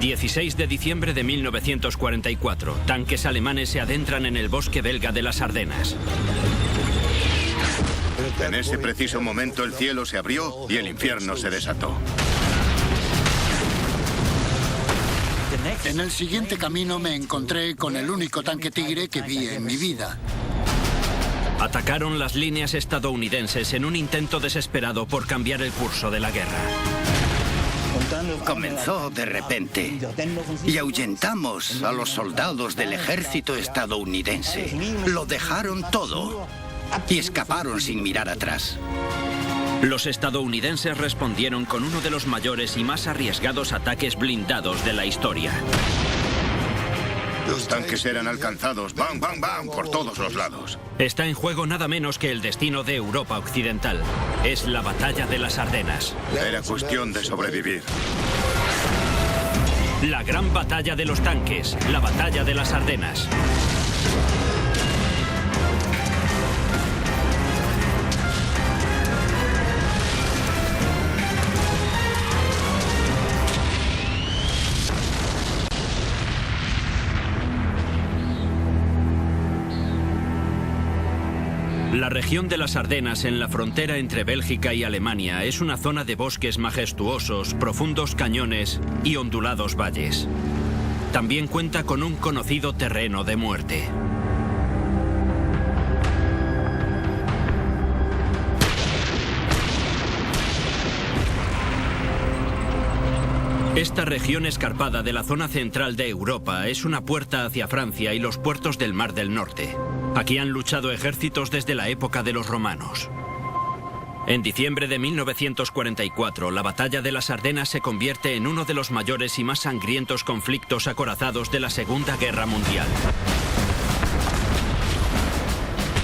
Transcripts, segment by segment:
16 de diciembre de 1944. Tanques alemanes se adentran en el bosque belga de las Ardenas. En ese preciso momento el cielo se abrió y el infierno se desató. En el siguiente camino me encontré con el único tanque Tigre que vi en mi vida. Atacaron las líneas estadounidenses en un intento desesperado por cambiar el curso de la guerra. Comenzó de repente y ahuyentamos a los soldados del ejército estadounidense. Lo dejaron todo y escaparon sin mirar atrás. Los estadounidenses respondieron con uno de los mayores y más arriesgados ataques blindados de la historia. Los tanques eran alcanzados, ¡bam, bam, bam!, por todos los lados. Está en juego nada menos que el destino de Europa Occidental. Es la batalla de las Ardenas. Era cuestión de sobrevivir. La gran batalla de los tanques, la batalla de las Ardenas. La región de las Ardenas, en la frontera entre Bélgica y Alemania, es una zona de bosques majestuosos, profundos cañones y ondulados valles. También cuenta con un conocido terreno de muerte. Esta región escarpada de la zona central de Europa es una puerta hacia Francia y los puertos del Mar del Norte. Aquí han luchado ejércitos desde la época de los romanos. En diciembre de 1944, la batalla de las Ardenas se convierte en uno de los mayores y más sangrientos conflictos acorazados de la Segunda Guerra Mundial.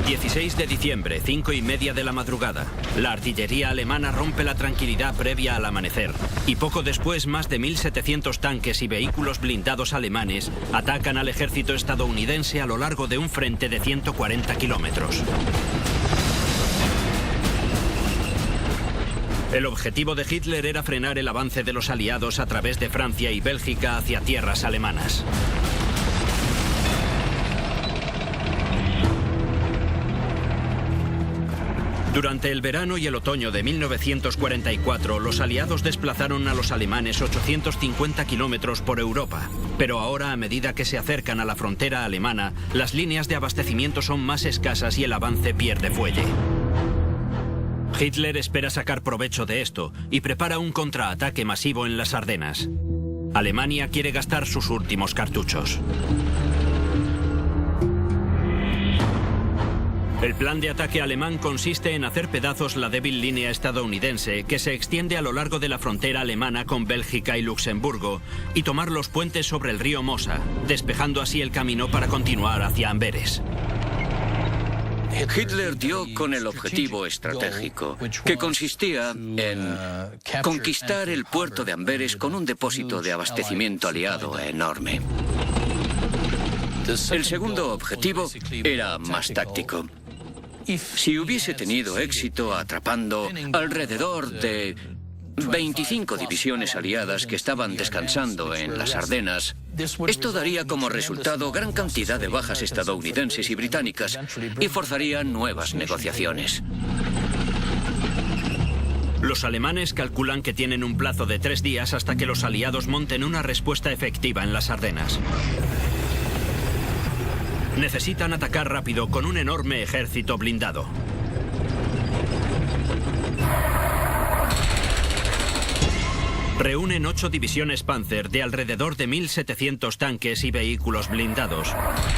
16 de diciembre, 5:30 de la madrugada. La artillería alemana rompe la tranquilidad previa al amanecer. Y poco después, más de 1.700 tanques y vehículos blindados alemanes atacan al ejército estadounidense a lo largo de un frente de 140 kilómetros. El objetivo de Hitler era frenar el avance de los aliados a través de Francia y Bélgica hacia tierras alemanas. Durante el verano y el otoño de 1944, los aliados desplazaron a los alemanes 850 kilómetros por Europa. Pero ahora, a medida que se acercan a la frontera alemana, las líneas de abastecimiento son más escasas y el avance pierde fuelle. Hitler espera sacar provecho de esto y prepara un contraataque masivo en las Ardenas. Alemania quiere gastar sus últimos cartuchos. El plan de ataque alemán consiste en hacer pedazos la débil línea estadounidense que se extiende a lo largo de la frontera alemana con Bélgica y Luxemburgo y tomar los puentes sobre el río Mosa, despejando así el camino para continuar hacia Amberes. Hitler dio con el objetivo estratégico, que consistía en conquistar el puerto de Amberes con un depósito de abastecimiento aliado enorme. El segundo objetivo era más táctico. Si hubiese tenido éxito atrapando alrededor de 25 divisiones aliadas que estaban descansando en las Ardenas, esto daría como resultado gran cantidad de bajas estadounidenses y británicas y forzaría nuevas negociaciones. Los alemanes calculan que tienen un plazo de 3 días hasta que los aliados monten una respuesta efectiva en las Ardenas. Necesitan atacar rápido con un enorme ejército blindado. Reúnen 8 divisiones Panzer de alrededor de 1.700 tanques y vehículos blindados,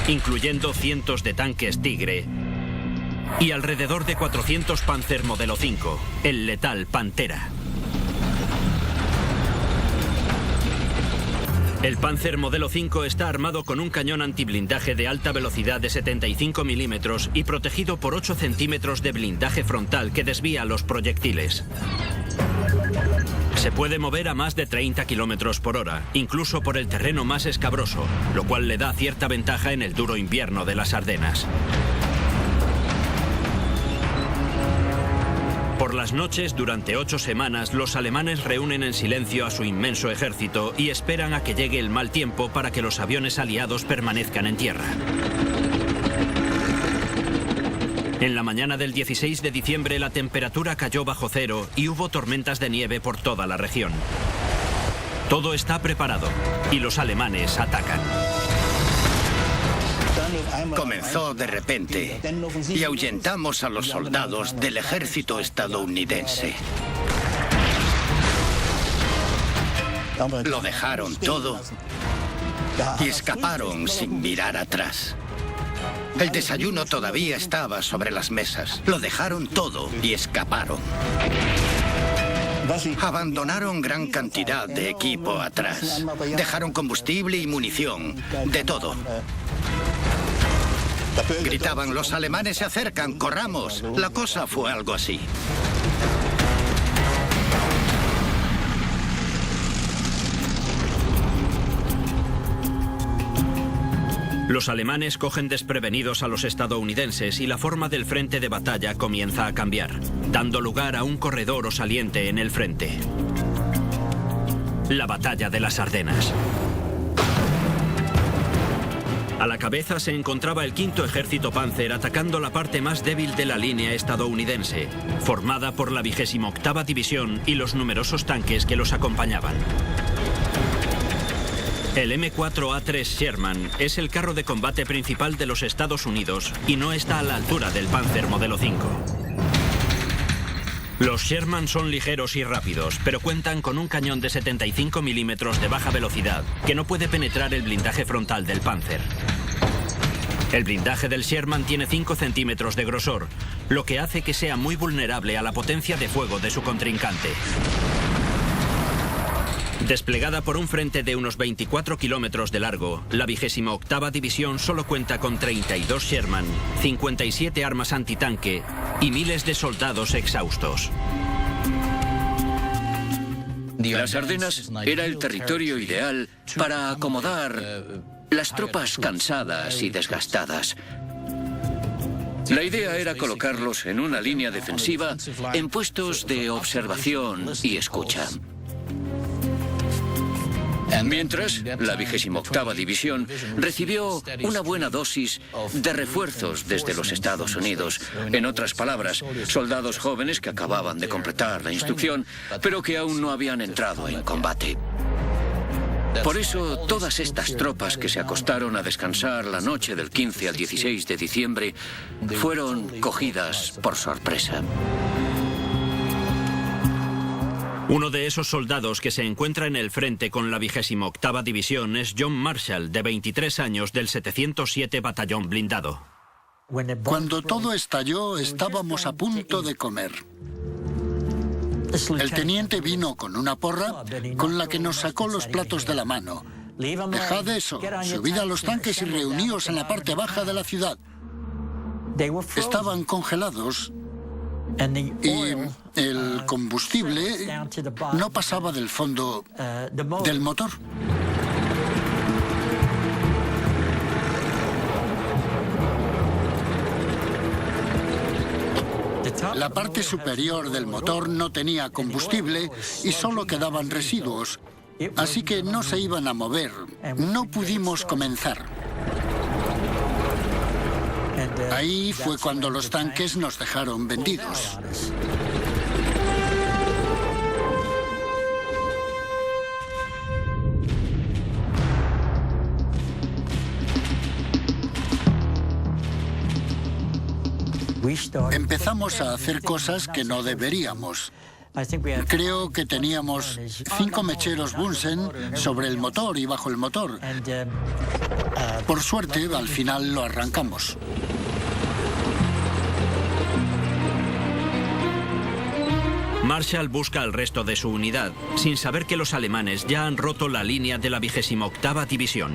incluyendo cientos de tanques Tigre y alrededor de 400 Panzer modelo 5, el letal Pantera. El Panzer modelo 5 está armado con un cañón antiblindaje de alta velocidad de 75 milímetros y protegido por 8 centímetros de blindaje frontal que desvía los proyectiles. Se puede mover a más de 30 kilómetros por hora, incluso por el terreno más escabroso, lo cual le da cierta ventaja en el duro invierno de las Ardenas. Por Por las noches, durante 8 semanas, los alemanes reúnen en silencio a su inmenso ejército y esperan a que llegue el mal tiempo para que los aviones aliados permanezcan en tierra. En la mañana del 16 de diciembre la temperatura cayó bajo cero y hubo tormentas de nieve por toda la región. Todo está preparado y los alemanes atacan. Comenzó de repente y ahuyentamos a los soldados del ejército estadounidense. Lo dejaron todo y escaparon sin mirar atrás. El desayuno todavía estaba sobre las mesas. Lo dejaron todo y escaparon. Abandonaron gran cantidad de equipo atrás. Dejaron combustible y munición, de todo. Gritaban, los alemanes se acercan, corramos. La cosa fue algo así. Los alemanes cogen desprevenidos a los estadounidenses y la forma del frente de batalla comienza a cambiar, dando lugar a un corredor o saliente en el frente. La batalla de las Ardenas. A la cabeza se encontraba el 5º Ejército Panzer atacando la parte más débil de la línea estadounidense, formada por la 28ª División y los numerosos tanques que los acompañaban. El M4A3 Sherman es el carro de combate principal de los Estados Unidos y no está a la altura del Panzer Modelo 5. Los Sherman son ligeros y rápidos, pero cuentan con un cañón de 75 milímetros de baja velocidad que no puede penetrar el blindaje frontal del Panzer. El blindaje del Sherman tiene 5 centímetros de grosor, lo que hace que sea muy vulnerable a la potencia de fuego de su contrincante. Desplegada por un frente de unos 24 kilómetros de largo, la 28ª División solo cuenta con 32 Sherman, 57 armas antitanque y miles de soldados exhaustos. Las Ardenas era el territorio ideal para acomodar las tropas cansadas y desgastadas. La idea era colocarlos en una línea defensiva en puestos de observación y escucha. Mientras, la 28ª División recibió una buena dosis de refuerzos desde los Estados Unidos. En otras palabras, soldados jóvenes que acababan de completar la instrucción, pero que aún no habían entrado en combate. Por eso, todas estas tropas que se acostaron a descansar la noche del 15 al 16 de diciembre fueron cogidas por sorpresa. Uno de esos soldados que se encuentra en el frente con la 28ª División es John Marshall, de 23 años, del 707 Batallón Blindado. Cuando todo estalló, estábamos a punto de comer. El teniente vino con una porra con la que nos sacó los platos de la mano. Dejad eso, subid a los tanques y reuníos en la parte baja de la ciudad. Estaban congelados y el combustible no pasaba del fondo del motor. La parte superior del motor no tenía combustible y solo quedaban residuos, así que no se iban a mover. No pudimos comenzar. Ahí fue cuando los tanques nos dejaron vendidos. Empezamos a hacer cosas que no deberíamos. Creo que teníamos 5 mecheros Bunsen sobre el motor y bajo el motor. Por suerte, al final lo arrancamos. Marshall busca al resto de su unidad, sin saber que los alemanes ya han roto la línea de la 28ª División.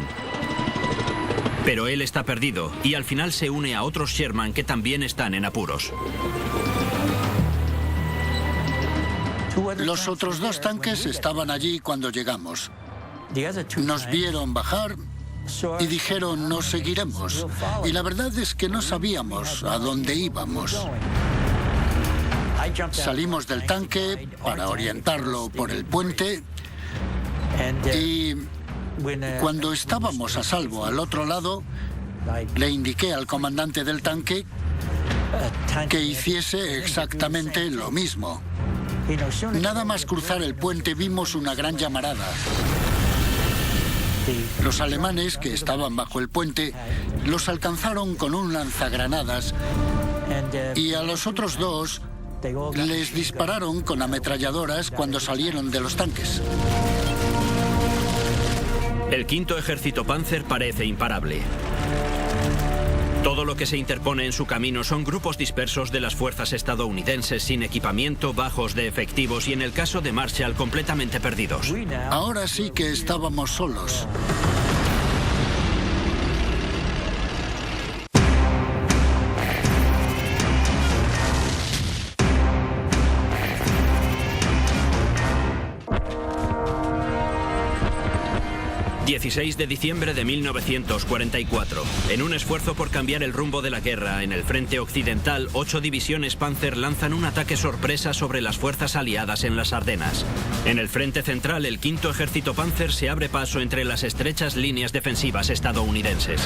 Pero él está perdido y al final se une a otros Sherman que también están en apuros. Los otros 2 tanques estaban allí cuando llegamos. Nos vieron bajar y dijeron, nos seguiremos. Y la verdad es que no sabíamos a dónde íbamos. Salimos del tanque para orientarlo por el puente y cuando estábamos a salvo al otro lado, le indiqué al comandante del tanque que hiciese exactamente lo mismo. Nada más cruzar el puente vimos una gran llamarada. Los alemanes que estaban bajo el puente los alcanzaron con un lanzagranadas y a los otros dos les dispararon con ametralladoras cuando salieron de los tanques. El quinto ejército Panzer parece imparable. Todo lo que se interpone en su camino son grupos dispersos de las fuerzas estadounidenses sin equipamiento, bajos de efectivos y en el caso de Marshall completamente perdidos. Ahora sí que estábamos solos. ...16 de diciembre de 1944. En un esfuerzo por cambiar el rumbo de la guerra, en el frente occidental, 8 divisiones Panzer lanzan un ataque sorpresa sobre las fuerzas aliadas en las Ardenas. En el frente central, el quinto ejército Panzer se abre paso entre las estrechas líneas defensivas estadounidenses.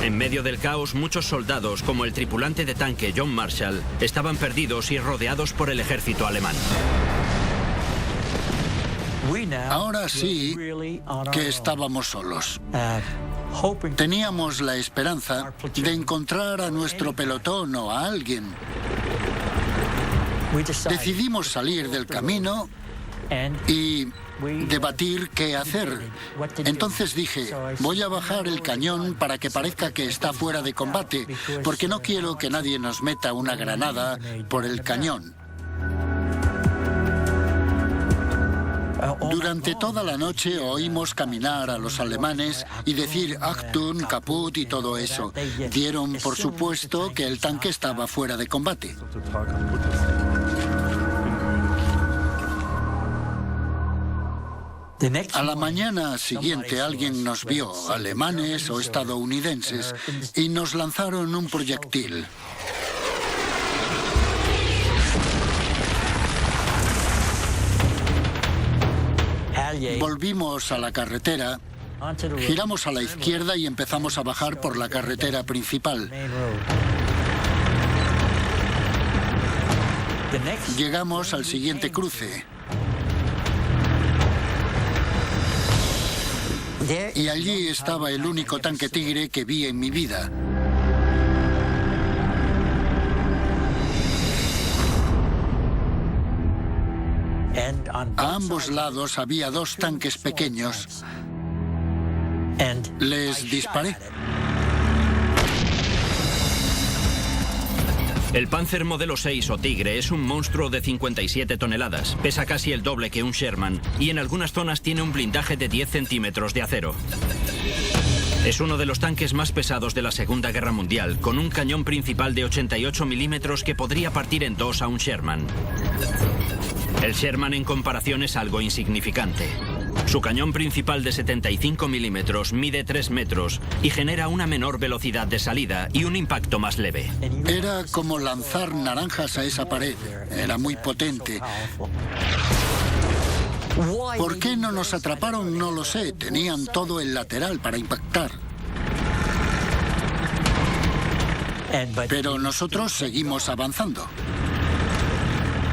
En medio del caos, muchos soldados, como el tripulante de tanque John Marshall, estaban perdidos y rodeados por el ejército alemán. Ahora sí que estábamos solos. Teníamos la esperanza de encontrar a nuestro pelotón o a alguien. Decidimos salir del camino y debatir qué hacer. Entonces dije, voy a bajar el cañón para que parezca que está fuera de combate, porque no quiero que nadie nos meta una granada por el cañón. Durante toda la noche oímos caminar a los alemanes y decir Achtung, Kaput y todo eso. Dieron por supuesto que el tanque estaba fuera de combate. A la mañana siguiente alguien nos vio, alemanes o estadounidenses, y nos lanzaron un proyectil. Volvimos a la carretera, giramos a la izquierda y empezamos a bajar por la carretera principal. Llegamos al siguiente cruce. Y allí estaba el único tanque Tigre que vi en mi vida. A ambos lados había 2 tanques pequeños. Les disparé. El Panzer modelo 6 o Tigre es un monstruo de 57 toneladas, pesa casi el doble que un Sherman y en algunas zonas tiene un blindaje de 10 centímetros de acero. Es uno de los tanques más pesados de la Segunda Guerra Mundial, con un cañón principal de 88 milímetros que podría partir en 2 a un Sherman. El Sherman en comparación es algo insignificante. Su cañón principal de 75 milímetros mide 3 metros y genera una menor velocidad de salida y un impacto más leve. Era como lanzar naranjas a esa pared. Era muy potente. ¿Por qué no nos atraparon? No lo sé. Tenían todo el lateral para impactar. Pero nosotros seguimos avanzando.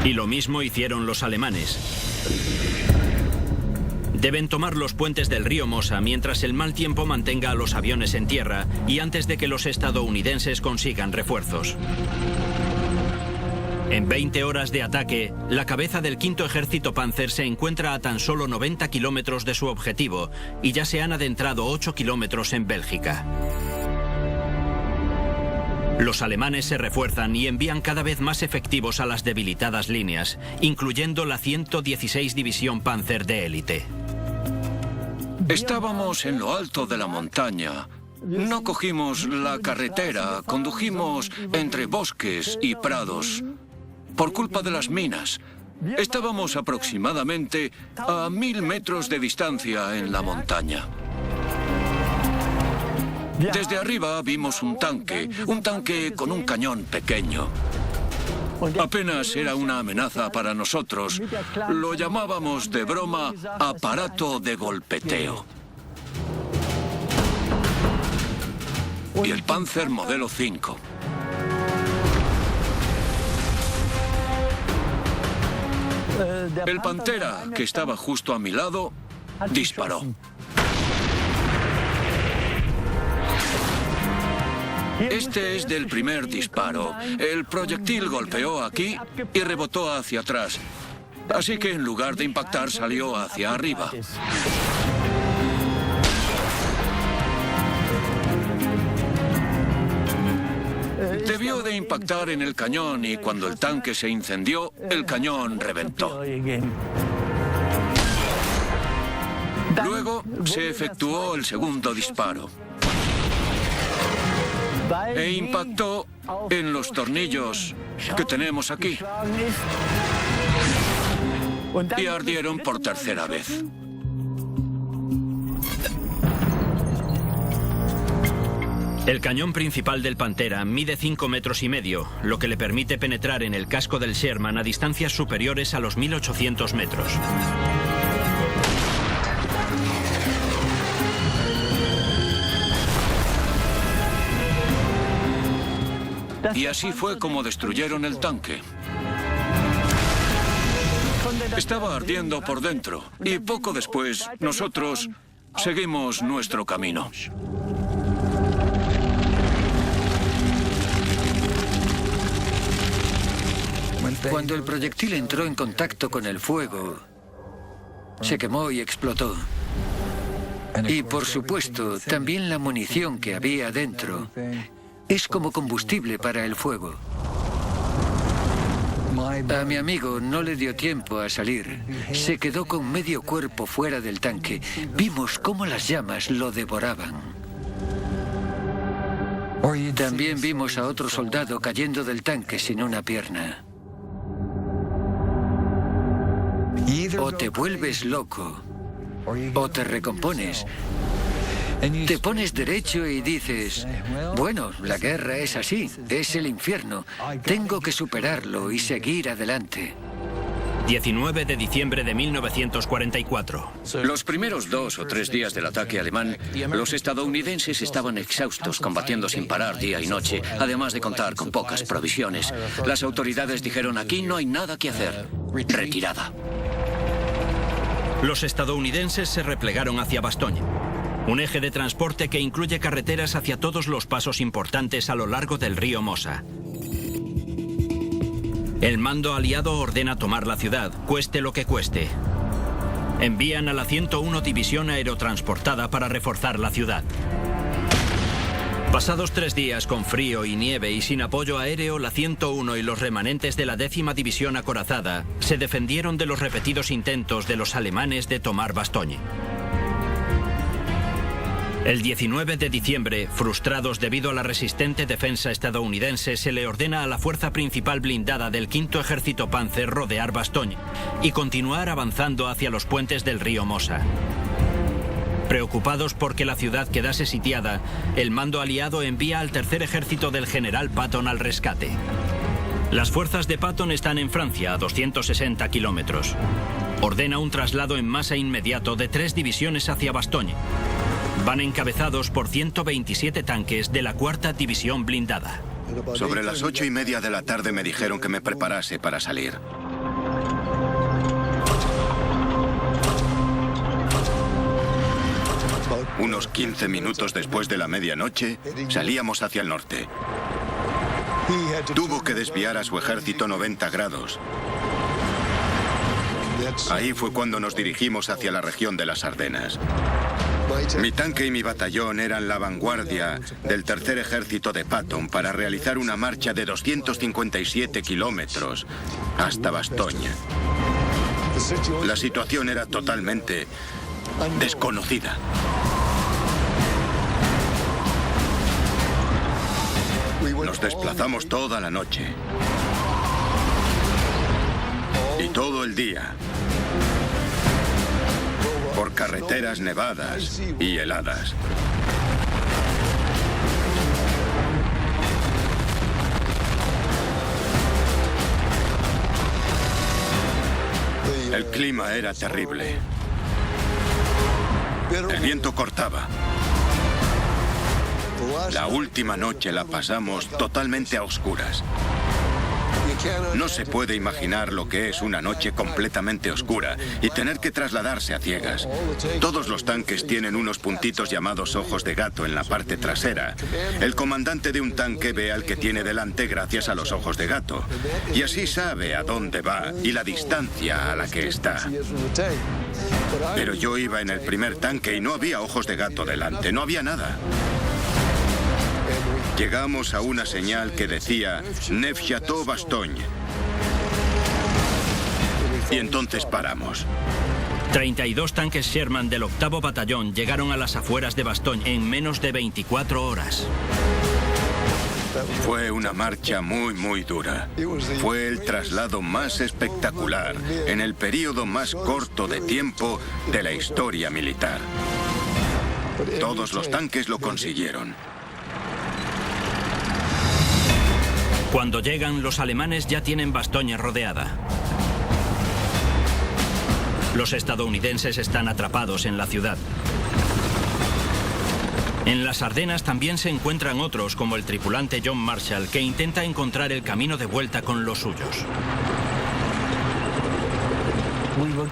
Y lo mismo hicieron los alemanes. Deben tomar los puentes del río Mosa mientras el mal tiempo mantenga a los aviones en tierra y antes de que los estadounidenses consigan refuerzos. En 20 horas de ataque, la cabeza del quinto ejército Panzer se encuentra a tan solo 90 kilómetros de su objetivo y ya se han adentrado 8 kilómetros en Bélgica. Los alemanes se refuerzan y envían cada vez más efectivos a las debilitadas líneas, incluyendo la 116 División Panzer de élite. Estábamos en lo alto de la montaña. No cogimos la carretera, condujimos entre bosques y prados. Por culpa de las minas. Estábamos aproximadamente a 1000 metros de distancia en la montaña. Desde arriba vimos un tanque con un cañón pequeño. Apenas era una amenaza para nosotros. Lo llamábamos de broma aparato de golpeteo. Y el Panzer modelo 5. El Pantera, que estaba justo a mi lado, disparó. Este es del primer disparo. El proyectil golpeó aquí y rebotó hacia atrás. Así que en lugar de impactar salió hacia arriba. Debió de impactar en el cañón y cuando el tanque se incendió, el cañón reventó. Luego se efectuó el segundo disparo. E impactó en los tornillos que tenemos aquí. Y ardieron por tercera vez. El cañón principal del Pantera mide 5,5 metros, lo que le permite penetrar en el casco del Sherman a distancias superiores a los 1800 metros. Y así fue como destruyeron el tanque. Estaba ardiendo por dentro y poco después nosotros seguimos nuestro camino. Cuando el proyectil entró en contacto con el fuego, se quemó y explotó. Y por supuesto, también la munición que había dentro es como combustible para el fuego. A mi amigo no le dio tiempo a salir. Se quedó con medio cuerpo fuera del tanque. Vimos cómo las llamas lo devoraban. También vimos a otro soldado cayendo del tanque sin una pierna. O te vuelves loco, o te recompones. Te pones derecho y dices, bueno, la guerra es así, es el infierno. Tengo que superarlo y seguir adelante. 19 de diciembre de 1944. Los primeros 2 o 3 días del ataque alemán, los estadounidenses estaban exhaustos combatiendo sin parar día y noche, además de contar con pocas provisiones. Las autoridades dijeron, aquí no hay nada que hacer. Retirada. Los estadounidenses se replegaron hacia Bastogne, un eje de transporte que incluye carreteras hacia todos los pasos importantes a lo largo del río Mosa. El mando aliado ordena tomar la ciudad, cueste lo que cueste. Envían a la 101 División Aerotransportada para reforzar la ciudad. Pasados 3 días con frío y nieve y sin apoyo aéreo, la 101 y los remanentes de la 10ª División Acorazada se defendieron de los repetidos intentos de los alemanes de tomar Bastogne. El 19 de diciembre, frustrados debido a la resistente defensa estadounidense, se le ordena a la fuerza principal blindada del 5º Ejército Panzer rodear Bastogne y continuar avanzando hacia los puentes del río Mosa. Preocupados por que la ciudad quedase sitiada, el mando aliado envía al tercer ejército del general Patton al rescate. Las fuerzas de Patton están en Francia, a 260 kilómetros. Ordena un traslado en masa inmediato de 3 divisiones hacia Bastogne. Van encabezados por 127 tanques de la 4ª División Blindada. Sobre las 8:30 de la tarde me dijeron que me preparase para salir. Unos 15 minutos después de la medianoche, salíamos hacia el norte. Tuvo que desviar a su ejército 90 grados. Ahí fue cuando nos dirigimos hacia la región de las Ardenas. Mi tanque y mi batallón eran la vanguardia del tercer ejército de Patton para realizar una marcha de 257 kilómetros hasta Bastogne. La situación era totalmente desconocida. Nos desplazamos toda la noche y todo el día por carreteras nevadas y heladas. El clima era terrible. El viento cortaba. La última noche la pasamos totalmente a oscuras. No se puede imaginar lo que es una noche completamente oscura y tener que trasladarse a ciegas. Todos los tanques tienen unos puntitos llamados ojos de gato en la parte trasera. El comandante de un tanque ve al que tiene delante gracias a los ojos de gato. Y así sabe a dónde va y la distancia a la que está. Pero yo iba en el primer tanque y no había ojos de gato delante, no había nada. Llegamos a una señal que decía Neufchâteau-Bastogne. Y entonces paramos. 32 tanques Sherman del 8º Batallón llegaron a las afueras de Bastogne en menos de 24 horas. Fue una marcha muy dura. Fue el traslado más espectacular en el periodo más corto de tiempo de la historia militar. Todos los tanques lo consiguieron. Cuando llegan, los alemanes ya tienen Bastogne rodeada. Los estadounidenses están atrapados en la ciudad. En las Ardenas también se encuentran otros, como el tripulante John Marshall, que intenta encontrar el camino de vuelta con los suyos.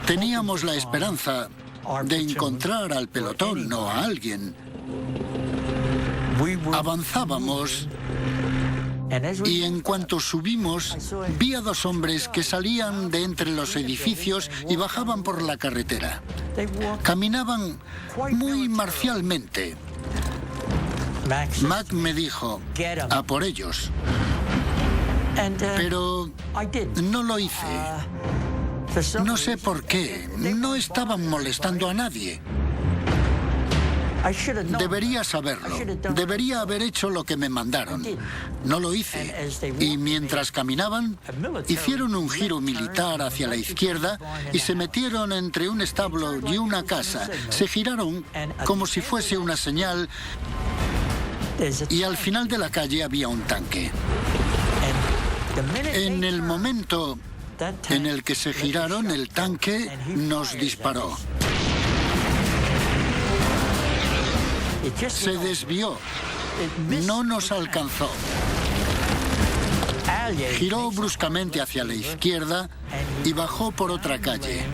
Teníamos la esperanza de encontrar al pelotón o a alguien. Avanzábamos y en cuanto subimos, vi a 2 hombres que salían de entre los edificios y bajaban por la carretera. Caminaban muy marcialmente. Mac me dijo, a por ellos. Pero no lo hice. No sé por qué. No estaban molestando a nadie. Debería saberlo. Debería haber hecho lo que me mandaron. No lo hice. Y mientras caminaban, hicieron un giro militar hacia la izquierda y se metieron entre un establo y una casa. Se giraron como si fuese una señal y al final de la calle había un tanque. En el momento en el que se giraron, el tanque nos disparó. Se desvió. No nos alcanzó. Giró bruscamente hacia la izquierda y bajó por otra calle.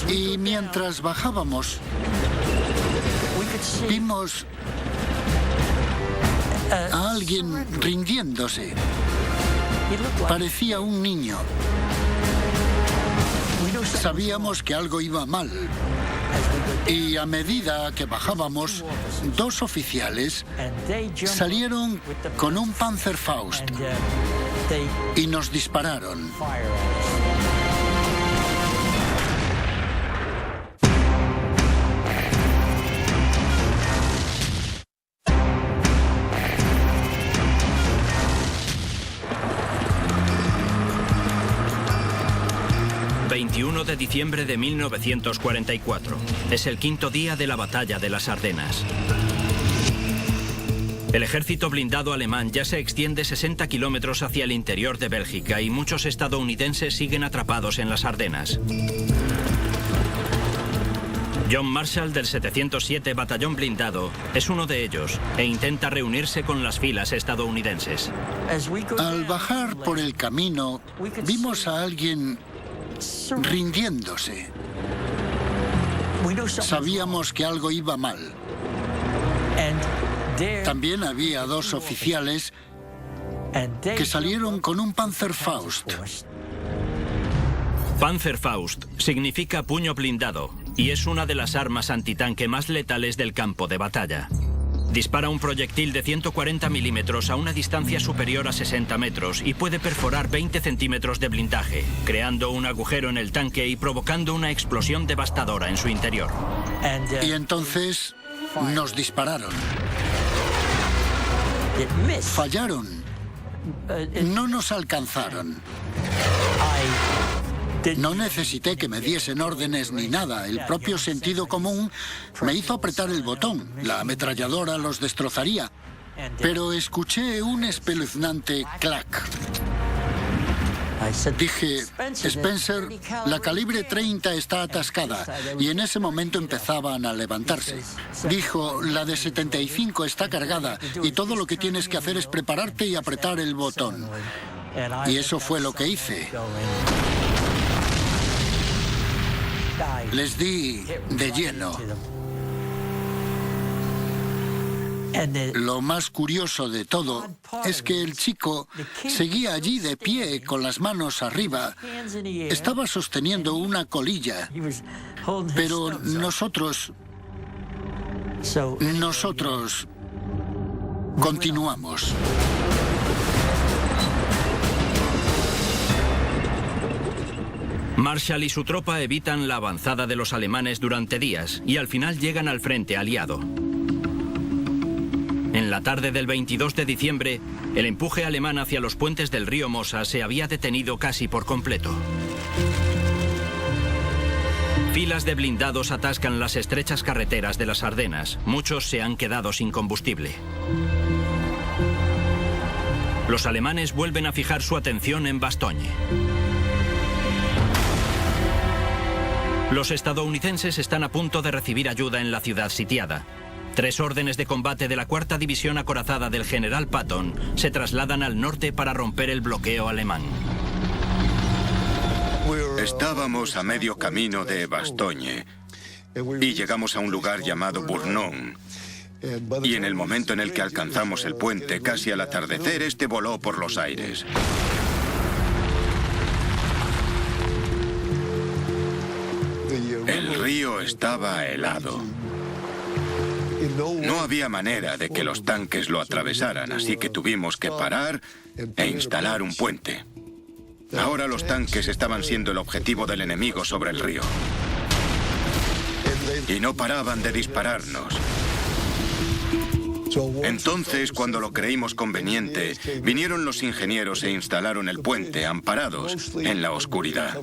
Y mientras bajábamos, vimos a alguien rindiéndose. Parecía un niño. Sabíamos que algo iba mal. Y a medida que bajábamos, 2 oficiales salieron con un Panzerfaust y nos dispararon. De diciembre de 1944. Es el 5º día de la batalla de las Ardenas. El ejército blindado alemán ya se extiende 60 kilómetros hacia el interior de Bélgica y muchos estadounidenses siguen atrapados en las Ardenas. John Marshall del 707 Batallón Blindado es uno de ellos e intenta reunirse con las filas estadounidenses. Al bajar por el camino, vimos a alguien rindiéndose. Sabíamos que algo iba mal. También había 2 oficiales que salieron con un Panzerfaust. Panzerfaust significa puño blindado y es una de las armas antitanque más letales del campo de batalla. Dispara un proyectil de 140 milímetros a una distancia superior a 60 metros y puede perforar 20 centímetros de blindaje, creando un agujero en el tanque y provocando una explosión devastadora en su interior. Y entonces nos dispararon. Fallaron. No nos alcanzaron. No necesité que me diesen órdenes ni nada. El propio sentido común me hizo apretar el botón. La ametralladora los destrozaría. Pero escuché un espeluznante clac. Dije, Spencer, la calibre 30 está atascada, y en ese momento empezaban a levantarse. Dijo, la de 75 está cargada, y todo lo que tienes que hacer es prepararte y apretar el botón. Y eso fue lo que hice. Les di de lleno. Lo más curioso de todo es que el chico seguía allí de pie con las manos arriba. Estaba sosteniendo una colilla. Pero nosotros continuamos. Marshall y su tropa evitan la avanzada de los alemanes durante días y al final llegan al frente aliado. En la tarde del 22 de diciembre, el empuje alemán hacia los puentes del río Mosa se había detenido casi por completo. Filas de blindados atascan las estrechas carreteras de las Ardenas. Muchos se han quedado sin combustible. Los alemanes vuelven a fijar su atención en Bastogne. Los estadounidenses están a punto de recibir ayuda en la ciudad sitiada. 3 órdenes de combate de la 4ª División Acorazada del general Patton se trasladan al norte para romper el bloqueo alemán. Estábamos a medio camino de Bastogne y llegamos a un lugar llamado Bournon. Y en el momento en el que alcanzamos el puente, casi al atardecer, este voló por los aires. El río estaba helado. No había manera de que los tanques lo atravesaran, así que tuvimos que parar e instalar un puente. Ahora los tanques estaban siendo el objetivo del enemigo sobre el río. Y no paraban de dispararnos. Entonces, cuando lo creímos conveniente, vinieron los ingenieros e instalaron el puente, amparados en la oscuridad.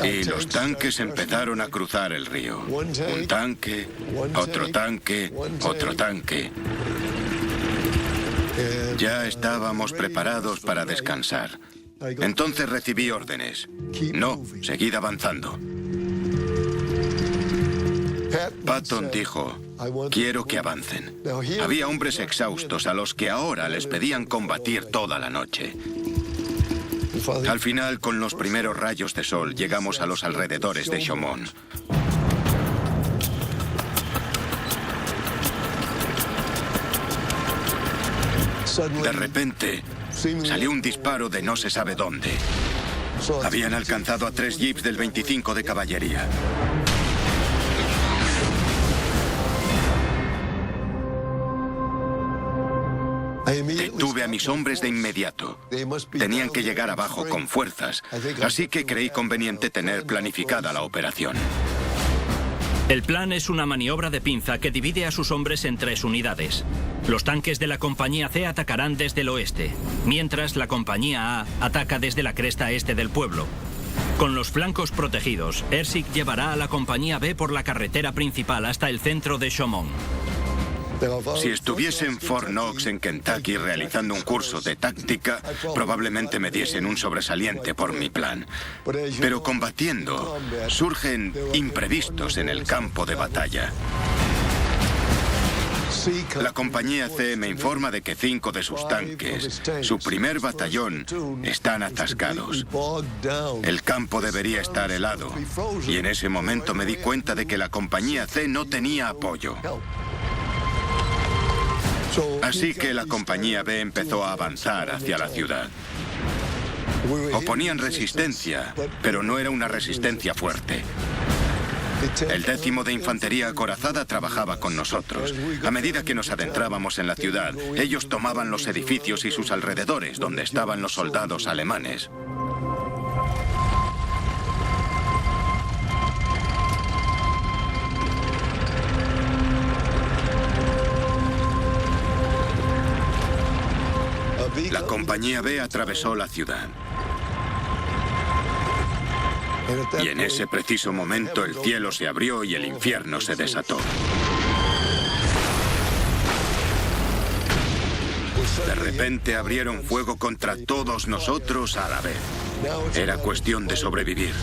Y los tanques empezaron a cruzar el río. Un tanque, otro tanque, otro tanque. Ya estábamos preparados para descansar. Entonces recibí órdenes. No, seguid avanzando. Patton dijo, quiero que avancen. Había hombres exhaustos a los que ahora les pedían combatir toda la noche. Al final, con los primeros rayos de sol, llegamos a los alrededores de Chaumont. De repente, salió un disparo de no se sabe dónde. Habían alcanzado a 3 jeeps del 25 de caballería. Detuve a mis hombres de inmediato. Tenían que llegar abajo con fuerzas, así que creí conveniente tener planificada la operación. El plan es una maniobra de pinza que divide a sus hombres en 3 unidades. Los tanques de la compañía C atacarán desde el oeste, mientras la compañía A ataca desde la cresta este del pueblo. Con los flancos protegidos, Erskine llevará a la compañía B por la carretera principal hasta el centro de Chaumont. Si estuviese en Fort Knox, en Kentucky, realizando un curso de táctica, probablemente me diesen un sobresaliente por mi plan. Pero combatiendo, surgen imprevistos en el campo de batalla. La compañía C me informa de que 5 de sus tanques, su primer batallón, están atascados. El campo debería estar helado, y en ese momento me di cuenta de que la compañía C no tenía apoyo. Así que la compañía B empezó a avanzar hacia la ciudad. Oponían resistencia, pero no era una resistencia fuerte. El 10º de Infantería Acorazada trabajaba con nosotros. A medida que nos adentrábamos en la ciudad, ellos tomaban los edificios y sus alrededores, donde estaban los soldados alemanes. La compañía B atravesó la ciudad. Y en ese preciso momento el cielo se abrió y el infierno se desató. repente abrieron fuego contra todos nosotros a la vez. Era cuestión de sobrevivir.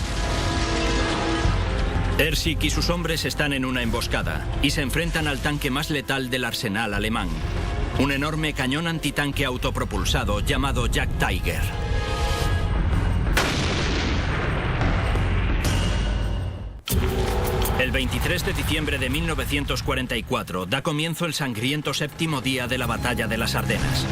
Hersik y sus hombres están en una emboscada y se enfrentan al tanque más letal del arsenal alemán. Un enorme cañón antitanque autopropulsado llamado Jagdtiger. El 23 de diciembre de 1944 da comienzo el sangriento 7º día de la batalla de las Ardenas.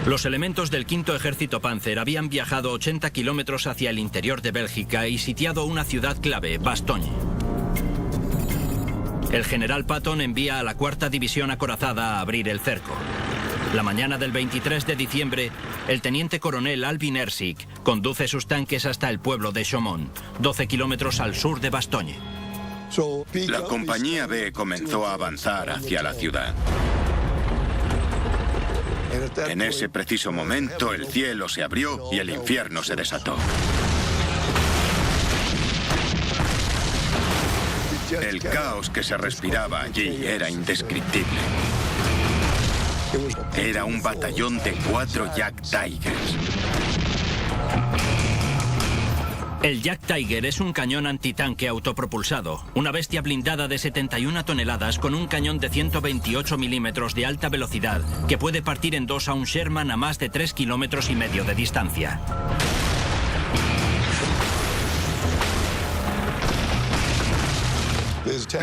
Los elementos del 5º Ejército Panzer habían viajado 80 kilómetros hacia el interior de Bélgica y sitiado una ciudad clave, Bastogne. El general Patton envía a la 4ª División acorazada a abrir el cerco. La mañana del 23 de diciembre, el teniente coronel Alvin Hersik conduce sus tanques hasta el pueblo de Chaumont, 12 kilómetros al sur de Bastogne. La compañía B comenzó a avanzar hacia la ciudad. En ese preciso momento, el cielo se abrió y el infierno se desató. El caos que se respiraba allí era indescriptible. Era un batallón de 4 Jagdtigers. El Jagdtiger es un cañón antitanque autopropulsado, una bestia blindada de 71 toneladas con un cañón de 128 milímetros de alta velocidad que puede partir en dos a un Sherman a más de 3,5 kilómetros de distancia.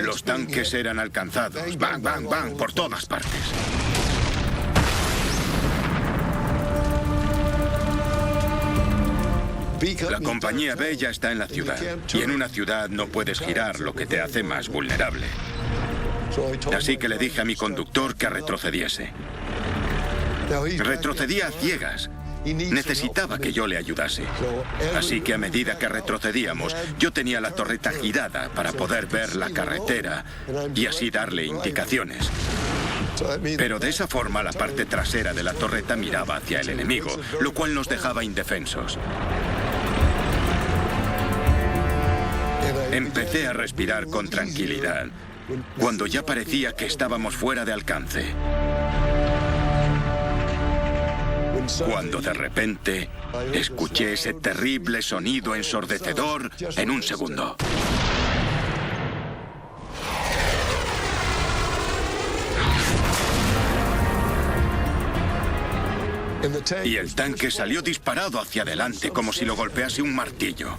Los tanques eran alcanzados, bang, bang, bang, por todas partes. La compañía B ya está en la ciudad, y en una ciudad no puedes girar, lo que te hace más vulnerable. Así que le dije a mi conductor que retrocediese. Retrocedía a ciegas. Necesitaba que yo le ayudase. Así que a medida que retrocedíamos, yo tenía la torreta girada para poder ver la carretera y así darle indicaciones. Pero de esa forma la parte trasera de la torreta miraba hacia el enemigo, lo cual nos dejaba indefensos. Empecé a respirar con tranquilidad, cuando ya parecía que estábamos fuera de alcance. Cuando de repente escuché ese terrible sonido ensordecedor en un segundo. Y el tanque salió disparado hacia adelante como si lo golpease un martillo.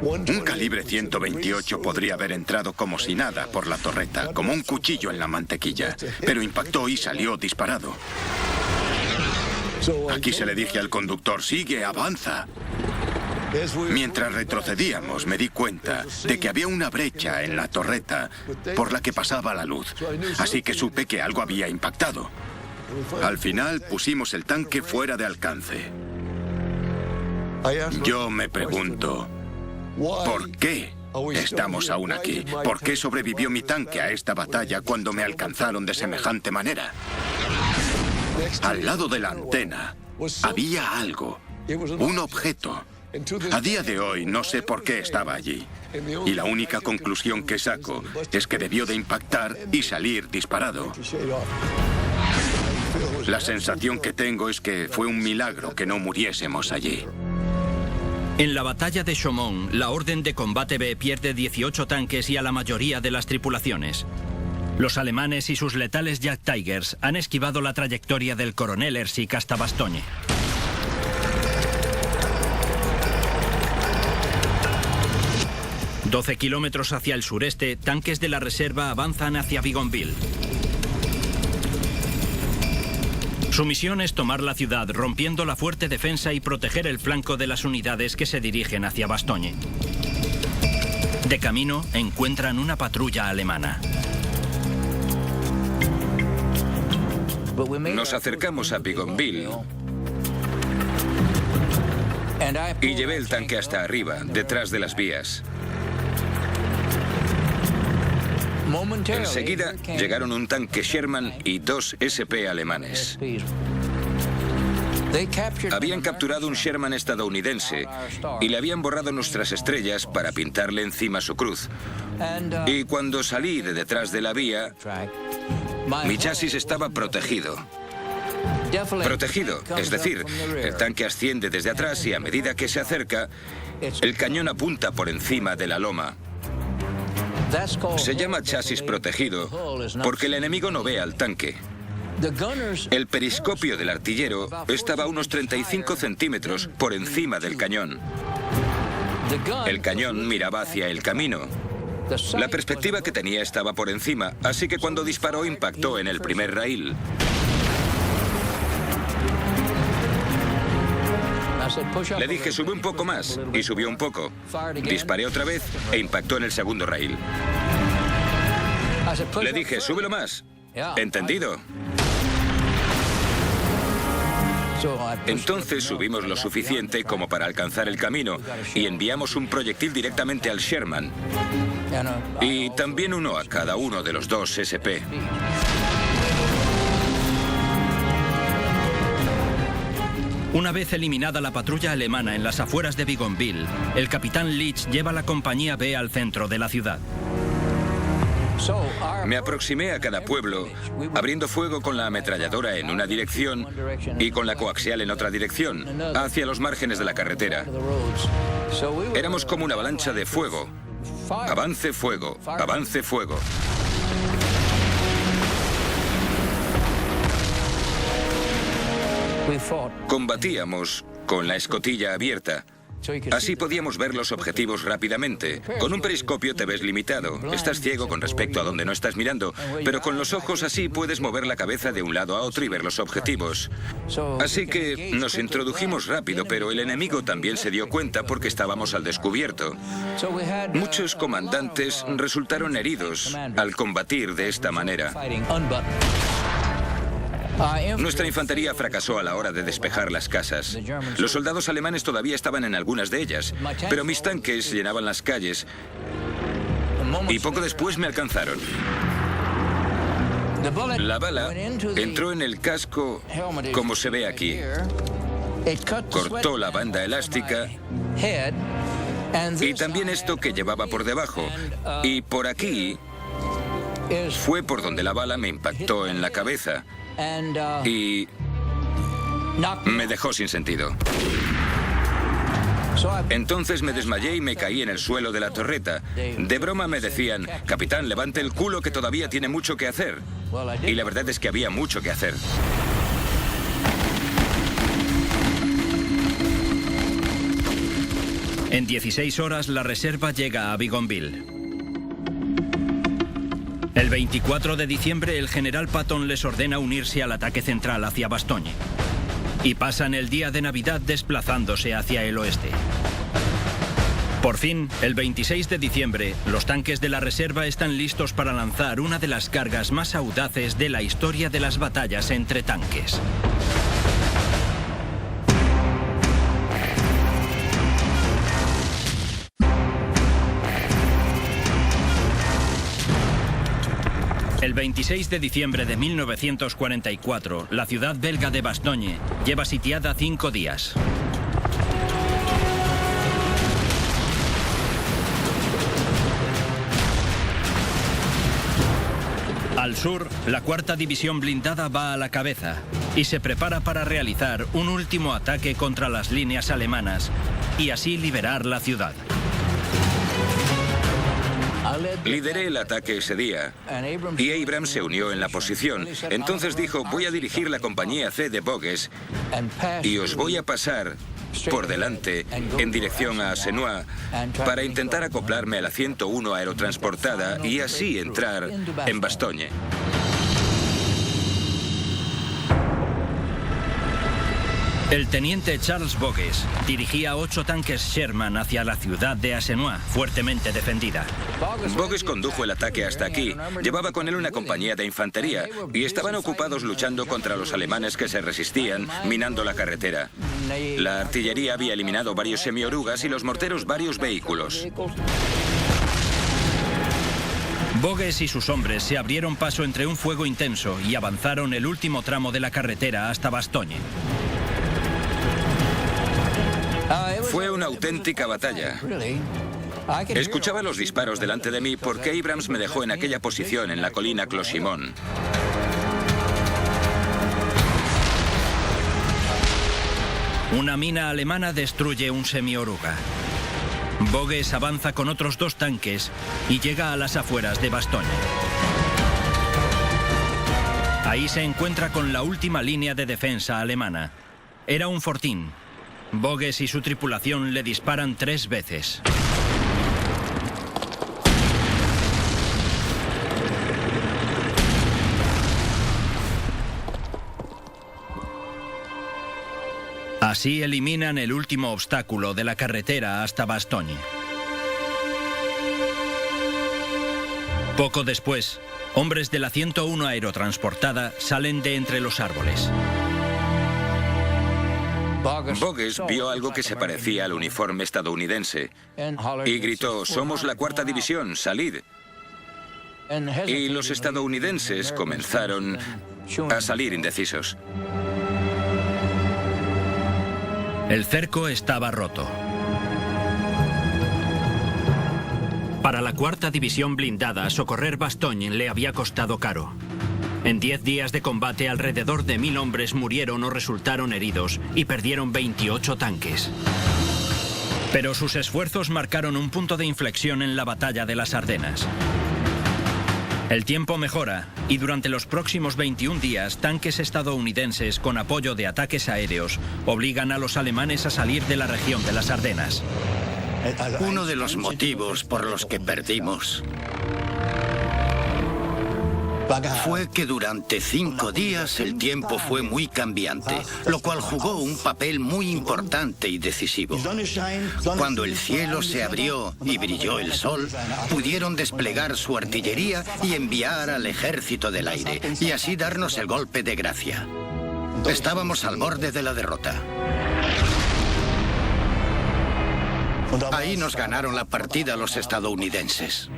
Un calibre 128 podría haber entrado como si nada por la torreta, como un cuchillo en la mantequilla, pero impactó y salió disparado. Aquí se le dije al conductor, sigue, avanza. Mientras retrocedíamos me di cuenta de que había una brecha en la torreta por la que pasaba la luz, así que supe que algo había impactado. Al final pusimos el tanque fuera de alcance. Yo me pregunto, ¿por qué estamos aún aquí? ¿Por qué sobrevivió mi tanque a esta batalla cuando me alcanzaron de semejante manera? Al lado de la antena había algo, un objeto. A día de hoy no sé por qué estaba allí. Y la única conclusión que saco es que debió de impactar y salir disparado. La sensación que tengo es que fue un milagro que no muriésemos allí. En la batalla de Chaumont, la Orden de Combate B pierde 18 tanques y a la mayoría de las tripulaciones. Los alemanes y sus letales Jagdtigers han esquivado la trayectoria del coronel Hersik hasta Bastogne. ...12 kilómetros hacia el sureste, tanques de la reserva avanzan hacia Bougainville. Su misión es tomar la ciudad, rompiendo la fuerte defensa y proteger el flanco de las unidades que se dirigen hacia Bastogne. De camino, encuentran una patrulla alemana. Nos acercamos a Bougainville y llevé el tanque hasta arriba, detrás de las vías. Enseguida llegaron un tanque Sherman y 2 SP alemanes. Habían capturado un Sherman estadounidense y le habían borrado nuestras estrellas para pintarle encima su cruz. Y cuando salí de detrás de la vía, mi chasis estaba protegido. Protegido, es decir, el tanque asciende desde atrás y a medida que se acerca, el cañón apunta por encima de la loma. Se llama chasis protegido porque el enemigo no ve al tanque. El periscopio del artillero estaba a unos 35 centímetros por encima del cañón. El cañón miraba hacia el camino. La perspectiva que tenía estaba por encima, así que cuando disparó impactó en el primer raíl. Le dije, sube un poco más, y subió un poco. Disparé otra vez e impactó en el segundo raíl. Le dije, súbelo más. ¿Entendido? Entonces subimos lo suficiente como para alcanzar el camino y enviamos un proyectil directamente al Sherman. Y también uno a cada uno de los dos SP. Una vez eliminada la patrulla alemana en las afueras de Bougainville, el capitán Leach lleva la compañía B al centro de la ciudad. Me aproximé a cada pueblo, abriendo fuego con la ametralladora en una dirección y con la coaxial en otra dirección, hacia los márgenes de la carretera. Éramos como una avalancha de fuego. Avance, fuego, avance, fuego. Combatíamos con la escotilla abierta. Así podíamos ver los objetivos rápidamente. Con un periscopio te ves limitado. Estás ciego con respecto a donde no estás mirando, pero con los ojos así puedes mover la cabeza de un lado a otro y ver los objetivos. Así que nos introdujimos rápido, pero el enemigo también se dio cuenta porque estábamos al descubierto. Muchos comandantes resultaron heridos al combatir de esta manera. Nuestra infantería fracasó a la hora de despejar las casas. Los soldados alemanes todavía estaban en algunas de ellas, pero mis tanques llenaban las calles y poco después me alcanzaron. La bala entró en el casco como se ve aquí. Cortó la banda elástica y también esto que llevaba por debajo. Y por aquí fue por donde la bala me impactó en la cabeza. Y me dejó sin sentido. Entonces me desmayé y me caí en el suelo de la torreta. De broma me decían, capitán, levante el culo que todavía tiene mucho que hacer. Y la verdad es que había mucho que hacer. En 16 horas la reserva llega a Bougainville. El 24 de diciembre el general Patton les ordena unirse al ataque central hacia Bastogne. Y pasan el día de Navidad desplazándose hacia el oeste. Por fin, el 26 de diciembre, los tanques de la reserva están listos para lanzar una de las cargas más audaces de la historia de las batallas entre tanques. El 26 de diciembre de 1944, la ciudad belga de Bastogne lleva sitiada 5 días. Al sur, la 4ª División Blindada va a la cabeza y se prepara para realizar un último ataque contra las líneas alemanas y así liberar la ciudad. Lideré el ataque ese día y Abrams se unió en la posición. Entonces dijo, voy a dirigir la compañía C de Bogues y os voy a pasar por delante en dirección a Senois para intentar acoplarme a la 101 aerotransportada y así entrar en Bastogne. El teniente Charles Bogues dirigía 8 tanques Sherman hacia la ciudad de Senois, fuertemente defendida. Bogues condujo el ataque hasta aquí. Llevaba con él una compañía de infantería y estaban ocupados luchando contra los alemanes que se resistían, minando la carretera. La artillería había eliminado varios semiorugas y los morteros varios vehículos. Bogues y sus hombres se abrieron paso entre un fuego intenso y avanzaron el último tramo de la carretera hasta Bastogne. Fue una auténtica batalla. Escuchaba los disparos delante de mí porque Abrams me dejó en aquella posición en la colina Closimón. Una mina alemana destruye un semioruga. Bogues avanza con otros 2 tanques y llega a las afueras de Bastogne. Ahí se encuentra con la última línea de defensa alemana. Era un fortín. Bogues y su tripulación le disparan 3 veces. Así eliminan el último obstáculo de la carretera hasta Bastogne. Poco después, hombres de la 101 aerotransportada salen de entre los árboles. Bogues vio algo que se parecía al uniforme estadounidense y gritó: «Somos la 4ª división, salid». Y los estadounidenses comenzaron a salir indecisos. El cerco estaba roto. Para la 4ª división blindada, socorrer Bastogne le había costado caro. En 10 días de combate, alrededor de 1000 hombres murieron o resultaron heridos y perdieron 28 tanques. Pero sus esfuerzos marcaron un punto de inflexión en la batalla de las Ardenas. El tiempo mejora y durante los próximos 21 días, tanques estadounidenses con apoyo de ataques aéreos obligan a los alemanes a salir de la región de las Ardenas. Uno de los motivos por los que perdimos fue que durante 5 días el tiempo fue muy cambiante, lo cual jugó un papel muy importante y decisivo. Cuando el cielo se abrió y brilló el sol, pudieron desplegar su artillería y enviar al ejército del aire, y así darnos el golpe de gracia. Estábamos al borde de la derrota. Ahí nos ganaron la partida los estadounidenses.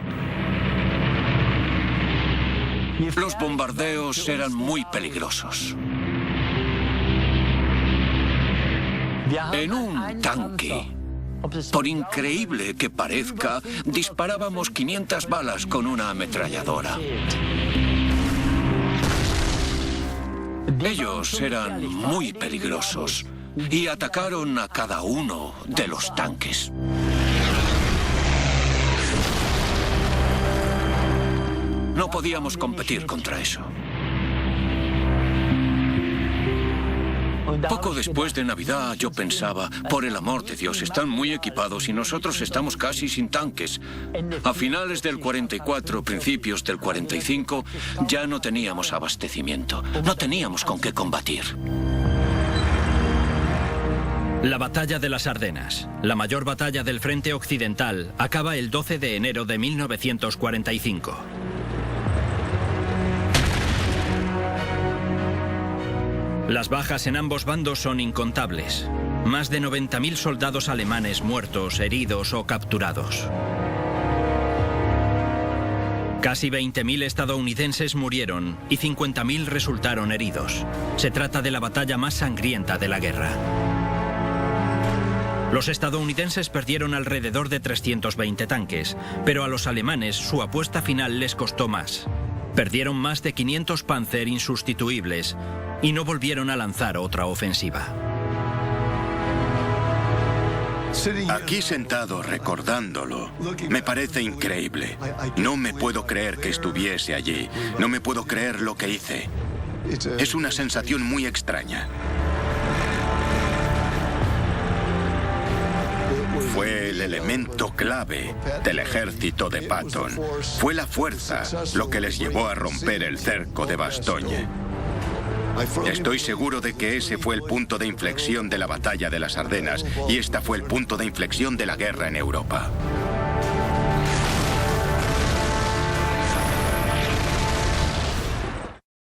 Los bombardeos eran muy peligrosos. En un tanque, por increíble que parezca, disparábamos 500 balas con una ametralladora. Ellos eran muy peligrosos y atacaron a cada uno de los tanques. No podíamos competir contra eso. Poco después de Navidad yo pensaba, por el amor de Dios, están muy equipados y nosotros estamos casi sin tanques. A finales del 44, principios del 45, ya no teníamos abastecimiento. No teníamos con qué combatir. La batalla de las Ardenas, la mayor batalla del frente occidental, acaba el 12 de enero de 1945. Las bajas en ambos bandos son incontables. Más de 90.000 soldados alemanes muertos, heridos o capturados. Casi 20.000 estadounidenses murieron y 50.000 resultaron heridos. Se trata de la batalla más sangrienta de la guerra. Los estadounidenses perdieron alrededor de 320 tanques, pero a los alemanes su apuesta final les costó más. Perdieron más de 500 Panzer insustituibles y no volvieron a lanzar otra ofensiva. Aquí sentado recordándolo, me parece increíble. No me puedo creer que estuviese allí. No me puedo creer lo que hice. Es una sensación muy extraña. Fue el elemento clave del ejército de Patton. Fue la fuerza lo que les llevó a romper el cerco de Bastogne. Estoy seguro de que ese fue el punto de inflexión de la batalla de las Ardenas y esta fue el punto de inflexión de la guerra en Europa.